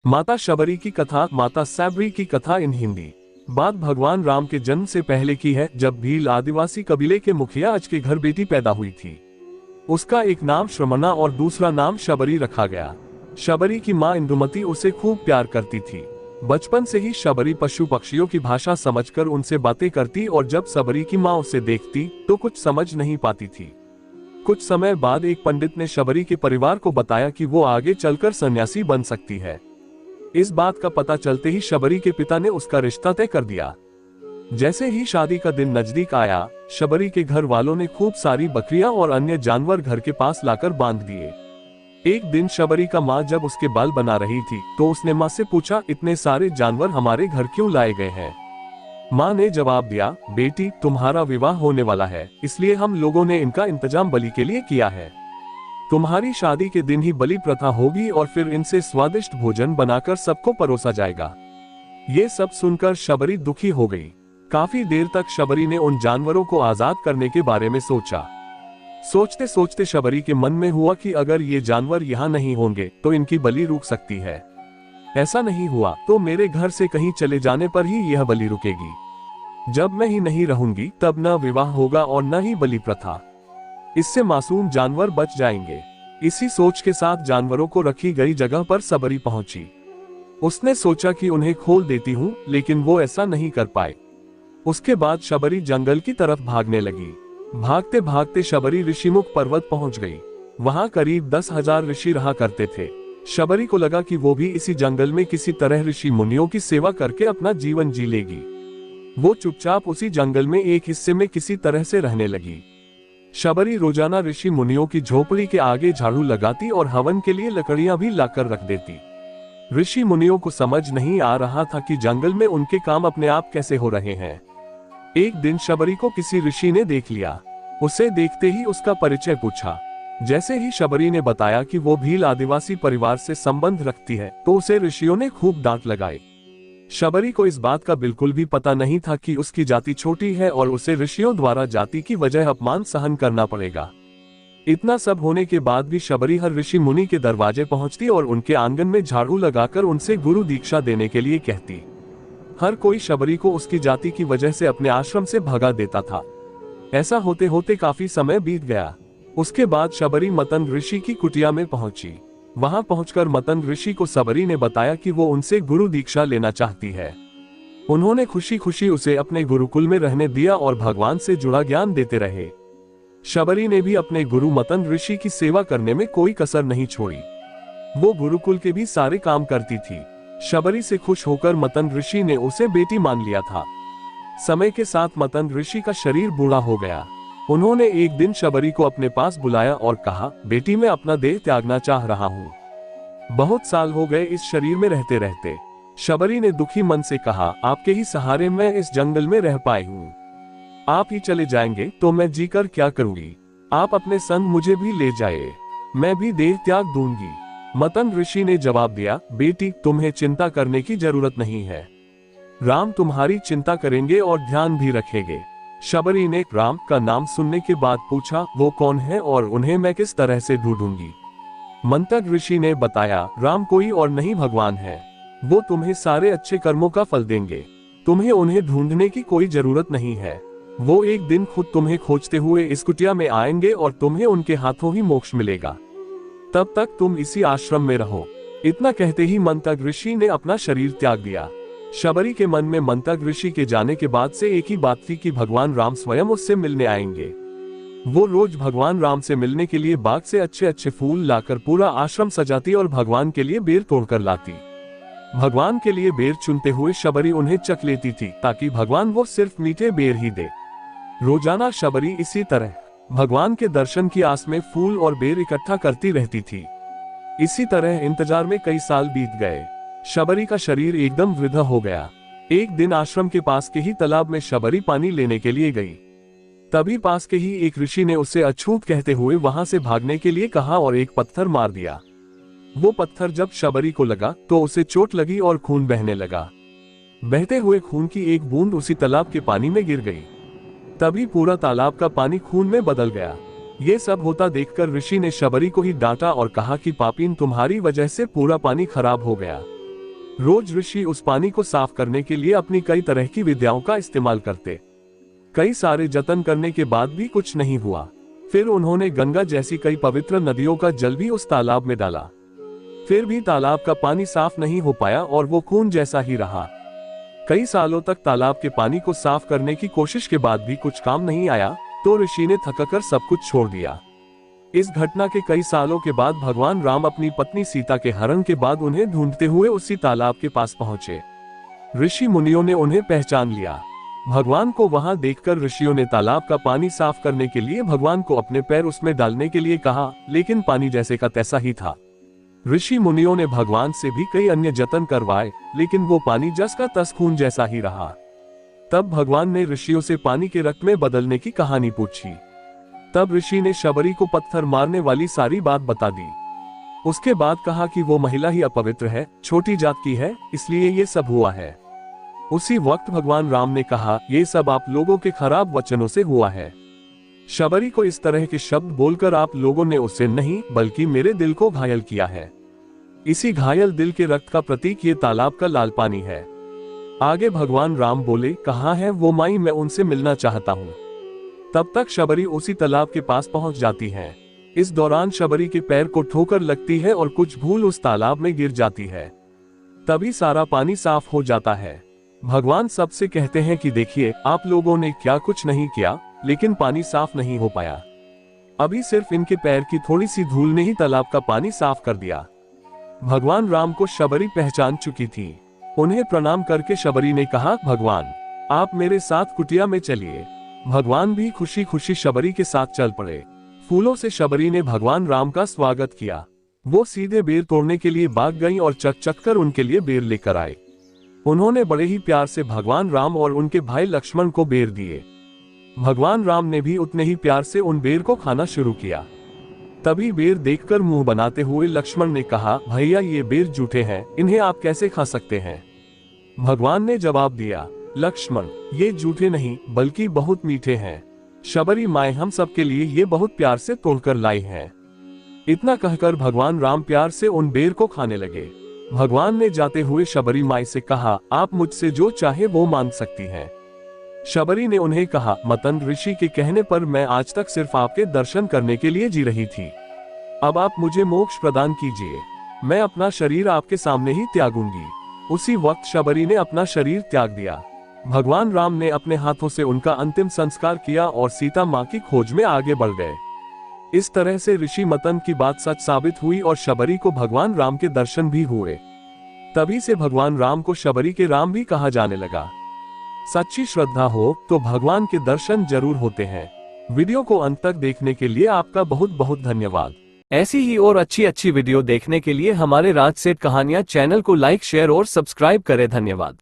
माता शबरी की कथा, माता सैबरी की कथा इन हिंदी। बात भगवान राम के जन्म से पहले की है, जब भील आदिवासी कबीले के मुखिया अज के घर बेटी पैदा हुई थी। उसका एक नाम श्रमणा और दूसरा नाम शबरी रखा गया। शबरी की माँ इंदुमती उसे खूब प्यार करती थी। बचपन से ही शबरी पशु पक्षियों की भाषा समझकर उनसे बातें करती और जब शबरी की माँ उसे देखती तो कुछ समझ नहीं पाती थी। कुछ समय बाद एक पंडित ने शबरी के परिवार को बताया कि वो आगे चलकर सन्यासी बन सकती है। इस बात का पता चलते ही शबरी के पिता ने उसका रिश्ता तय कर दिया। जैसे ही शादी का दिन नजदीक आया, शबरी के घर वालों ने खूब सारी बकरियां और अन्य जानवर घर के पास लाकर बांध दिए। एक दिन शबरी का माँ जब उसके बाल बना रही थी तो उसने माँ से पूछा, इतने सारे जानवर हमारे घर क्यों लाए गए हैं? माँ ने जवाब दिया, बेटी तुम्हारा विवाह होने वाला है, इसलिए हम लोगों ने इनका इंतजाम बलि के लिए किया है। तुम्हारी शादी के दिन ही बलि प्रथा होगी और फिर इनसे स्वादिष्ट भोजन बनाकर सबको परोसा जाएगा। ये सब सुनकर शबरी दुखी हो गई। काफी देर तक शबरी ने उन जानवरों को आजाद करने के बारे में सोचा। सोचते सोचते शबरी के मन में हुआ कि अगर ये जानवर यहाँ नहीं होंगे तो इनकी बलि रुक सकती है। ऐसा नहीं हुआ तो मेरे घर से कहीं चले जाने पर ही यह बलि रुकेगी। जब मैं ही नहीं रहूंगी तब न विवाह होगा और न ही बलि प्रथा। इससे मासूम जानवर बच जाएंगे। इसी सोच के साथ जानवरों को रखी गई जगह पर शबरी पहुंची। उसने सोचा कि उन्हें खोल देती हूँ, लेकिन वो ऐसा नहीं कर पाए। उसके बाद शबरी जंगल की तरफ भागने लगी। भागते भागते शबरी ऋषिमुख पर्वत पहुंच गई। वहां करीब 10,000 ऋषि रहा करते थे। शबरी को लगा कि वो भी इसी जंगल में किसी तरह ऋषि मुनियों की सेवा करके अपना जीवन जी लेगी। वो चुपचाप उसी जंगल में एक हिस्से में किसी तरह से रहने लगी। शबरी रोजाना ऋषि मुनियों की झोपड़ी के आगे झाड़ू लगाती और हवन के लिए लकड़ियां भी लाकर रख देती। ऋषि मुनियों को समझ नहीं आ रहा था कि जंगल में उनके काम अपने आप कैसे हो रहे हैं। एक दिन शबरी को किसी ऋषि ने देख लिया। उसे देखते ही उसका परिचय पूछा। जैसे ही शबरी ने बताया कि वो भील आदिवासी परिवार से संबंध रखती है तो उसे ऋषियों ने खूब डांट लगाई। शबरी को इस बात का बिल्कुल भी पता नहीं था कि उसकी जाति छोटी है और उसे ऋषियों द्वारा जाति की वजह अपमान सहन करना पड़ेगा। इतना सब होने के बाद भी शबरी हर ऋषि मुनि के दरवाजे पहुंचती और उनके आंगन में झाड़ू लगाकर उनसे गुरु दीक्षा देने के लिए कहती। हर कोई शबरी को उसकी जाति की वजह से अपने आश्रम से भगा देता था। ऐसा होते होते काफी समय बीत गया। उसके बाद शबरी मतन ऋषि की कुटिया में पहुंची। वहां पहुंचकर मतन ऋषि को शबरी ने बताया कि वो उनसे गुरु दीक्षा लेना चाहती है। उन्होंने खुशी खुशी उसे अपने गुरुकुल में रहने दिया और भगवान से जुड़ा ज्ञान देते रहे। शबरी ने भी अपने गुरु मतन ऋषि की सेवा करने में कोई कसर नहीं छोड़ी। वो गुरुकुल के भी सारे काम करती थी। शबरी से खुश होकर मतन ऋषि ने उसे बेटी मान लिया था। समय के साथ मतन ऋषि का शरीर बूढ़ा हो गया। उन्होंने एक दिन शबरी को अपने पास बुलाया और कहा, बेटी मैं अपना देह त्यागना चाह रहा हूँ। बहुत साल हो गए इस शरीर में रहते रहते। शबरी ने दुखी मन से कहा, आपके ही सहारे मैं इस जंगल में रह पाई हूँ। आप ही चले जाएंगे तो मैं जीकर क्या करूंगी? आप अपने संग मुझे भी ले जाए, मैं भी देह त्याग दूंगी। मतन ऋषि ने जवाब दिया, बेटी तुम्हें चिंता करने की जरूरत नहीं है। राम तुम्हारी चिंता करेंगे और ध्यान भी रखेंगे। शबरी ने राम का नाम सुनने के बाद पूछा, वो कौन है और उन्हें मैं किस तरह से ढूंढूंगी? मंतक ऋषि ने बताया, राम कोई और नहीं भगवान है। वो तुम्हें सारे अच्छे कर्मों का फल देंगे। तुम्हें उन्हें ढूंढने की कोई जरूरत नहीं है। वो एक दिन खुद तुम्हें खोजते हुए इस कुटिया में आएंगे और तुम्हें उनके हाथों ही मोक्ष मिलेगा। तब तक तुम इसी आश्रम में रहो। इतना कहते ही मंतक ऋषि ने अपना शरीर त्याग दिया। शबरी के मन में मंतक ऋषि के जाने के बाद से एक ही बात थी कि भगवान राम स्वयं उससे मिलने आएंगे। वो रोज भगवान राम से मिलने के लिए बाग से अच्छे अच्छे फूल लाकर पूरा आश्रम सजाती और भगवान के लिए बेर तोड़कर लाती। भगवान के लिए बेर चुनते हुए शबरी उन्हें चख लेती थी ताकि भगवान वो सिर्फ मीठे बेर ही दे। रोजाना शबरी इसी तरह भगवान के दर्शन की आस में फूल और बेर इकट्ठा करती रहती थी। इसी तरह इंतजार में कई साल बीत गए। शबरी का शरीर एकदम वृद्ध हो गया। एक दिन आश्रम के पास के ही तालाब में शबरी पानी लेने के लिए गई। तभी पास के ही एक ऋषि ने उसे अछूत कहते हुए वहां से भागने के लिए कहा और एक पत्थर मार दिया। वो पत्थर जब शबरी को लगा तो उसे चोट लगी और खून बहने लगा। बहते हुए खून की एक बूंद उसी तालाब के पानी में गिर गई। तभी पूरा तालाब का पानी खून में बदल गया। ये सब होता देखकर ऋषि ने शबरी को ही डांटा और कहा कि पापीन तुम्हारी वजह से पूरा पानी खराब हो गया। रोज ऋषि उस पानी को साफ करने के लिए अपनी कई तरह की विद्याओं का इस्तेमाल करते। कई सारे जतन करने के बाद भी कुछ नहीं हुआ। फिर उन्होंने गंगा जैसी कई पवित्र नदियों का जल भी उस तालाब में डाला, फिर भी तालाब का पानी साफ नहीं हो पाया और वो खून जैसा ही रहा। कई सालों तक तालाब के पानी को साफ करने की कोशिश के बाद भी कुछ काम नहीं आया, तो ऋषि ने थककर सब कुछ छोड़ दिया। इस घटना के कई सालों के बाद भगवान राम अपनी पत्नी सीता के हरण के बाद उन्हें ढूंढते हुए उसी तालाब के पास पहुंचे। ऋषि मुनियों ने उन्हें पहचान लिया। भगवान को वहां देखकर ऋषियों ने तालाब का पानी साफ करने के लिए भगवान को अपने पैर उसमें डालने के लिए कहा, लेकिन पानी जैसे का तैसा ही था। ऋषि मुनियों ने भगवान से भी कई अन्य जतन करवाए, लेकिन वो पानी जस का तस खून जैसा ही रहा। तब भगवान ने ऋषियों से पानी के रक्त में बदलने की कहानी पूछी। तब ऋषि ने शबरी को पत्थर मारने वाली सारी बात बता दी। उसके बाद कहा कि वो महिला ही अपवित्र है, छोटी जात की है, इसलिए ये सब हुआ है। उसी वक्त भगवान राम ने कहा, ये सब आप लोगों के खराब वचनों से हुआ है। शबरी को इस तरह के शब्द बोलकर आप लोगों ने उससे नहीं बल्कि मेरे दिल को घायल किया है। इसी घायल दिल के रक्त का प्रतीक ये तालाब का लाल पानी है। आगे भगवान राम बोले, कहाँ है वो माई, मैं उनसे मिलना चाहता हूँ। तब तक शबरी उसी तालाब के पास पहुंच जाती है। इस दौरान शबरी के पैर को ठोकर लगती है और कुछ भूल उस तालाब में गिर जाती है। तभी सारा पानी साफ हो जाता है। भगवान सबसे कहते हैं कि देखिए, आप लोगों ने क्या कुछ नहीं किया, लेकिन पानी साफ नहीं हो पाया। अभी सिर्फ इनके पैर की थोड़ी सी धूल ने ही तालाब का पानी साफ कर दिया। भगवान राम को शबरी पहचान चुकी थी। उन्हें प्रणाम करके शबरी ने कहा, भगवान आप मेरे साथ कुटिया में चलिए। भगवान भी खुशी खुशी शबरी के साथ चल पड़े। फूलों से शबरी ने भगवान राम का स्वागत किया। वो सीधे बेर तोड़ने के लिए भाग गईं और चक कर उनके लिए बेर लेकर आए। उन्होंने बड़े ही प्यार से भगवान राम और उनके भाई लक्ष्मण को बेर दिए। भगवान राम ने भी उतने ही प्यार से उन बेर को खाना शुरू किया। तभी बेर देखकर मुंह बनाते हुए लक्ष्मण ने कहा, भैया ये बेर जूठे हैं, इन्हें आप कैसे खा सकते हैं। भगवान ने जवाब दिया, लक्ष्मण ये जूठे नहीं बल्कि बहुत मीठे हैं। शबरी माए हम सबके लिए ये बहुत प्यार से तोड़कर लाई हैं। इतना कहकर भगवान राम प्यार से उन बेर को खाने लगे। भगवान ने जाते हुए शबरी माई से कहा, आप मुझसे जो चाहे वो मांग सकती हैं। शबरी ने उन्हें कहा, मतन ऋषि के कहने पर मैं आज तक सिर्फ आपके दर्शन करने के लिए जी रही थी। अब आप मुझे मोक्ष प्रदान कीजिए। मैं अपना शरीर आपके सामने ही त्यागूंगी। उसी वक्त शबरी ने अपना शरीर त्याग दिया। भगवान राम ने अपने हाथों से उनका अंतिम संस्कार किया और सीता माँ की खोज में आगे बढ़ गए। इस तरह से ऋषि मतन की बात सच साबित हुई और शबरी को भगवान राम के दर्शन भी हुए। तभी से भगवान राम को शबरी के राम भी कहा जाने लगा। सच्ची श्रद्धा हो तो भगवान के दर्शन जरूर होते हैं। वीडियो को अंत तक देखने के लिए आपका बहुत बहुत धन्यवाद। ऐसी ही और अच्छी अच्छी वीडियो देखने के लिए हमारे राज सेठ कहानियां चैनल को लाइक, शेयर और सब्सक्राइब करें। धन्यवाद।